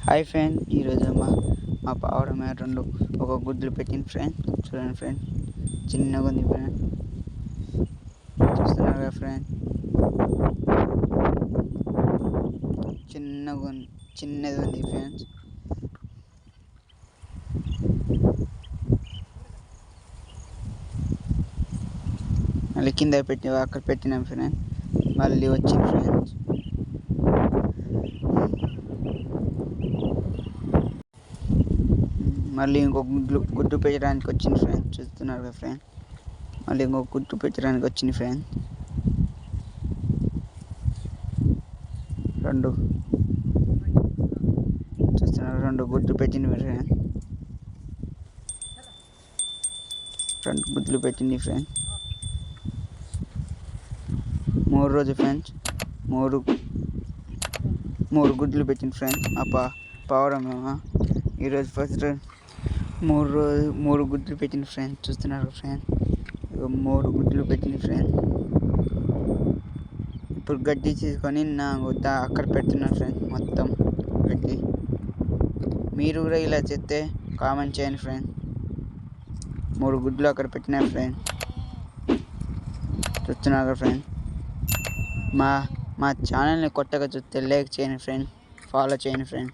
Hi friend, ఈరోజు మా పావురం ఒక గుడ్లు పెట్టింది ఫ్రెండ్. చూడండి ఫ్రెండ్, చిన్నగా ఉంది ఫ్రెండ్. చూస్తున్నారు కదా ఫ్రెండ్, చిన్నది ఉంది ఫ్రెండ్స్. మళ్ళీ కింద అక్కడ పెట్టినాం ఫ్రెండ్. మళ్ళీ వచ్చింది ఫ్రెండ్స్. మళ్ళీ ఇంకొక గుడ్డు పెట్టడానికి వచ్చింది ఫ్రెండ్. చూస్తున్నారు కదా ఫ్రెండ్, మళ్ళీ ఇంకొక గుడ్డు పెట్టడానికి వచ్చింది ఫ్రెండ్. చూస్తున్నారు, 2 గుడ్లు పెట్టింది ఫ్రెండ్. 2 గుడ్లు పెట్టింది ఫ్రెండ్. 3 రోజు ఫ్రెండ్స్, 3 గుడ్లు పెట్టింది ఫ్రెండ్. పావురం ఈరోజు ఫస్ట్ రోజు 3 గుడ్లు పెట్టింది ఫ్రెండ్. చూస్తున్నారు ఫ్రెండ్, 3 గుడ్లు పెట్టింది ఫ్రెండ్. ఇప్పుడు గడ్డి తీసుకొని అక్కడ పెడుతున్నాను ఫ్రెండ్. మొత్తం గడ్డి. మీరు కూడా ఇలా చేస్తే కామెంట్ చేయండి ఫ్రెండ్. 3 గుడ్లు అక్కడ పెట్టినా ఫ్రెండ్. చూస్తున్నారు ఫ్రెండ్, మా ఛానల్ని కొత్తగా చూస్తే లైక్ చేయండి ఫ్రెండ్, ఫాలో చేయండి ఫ్రెండ్.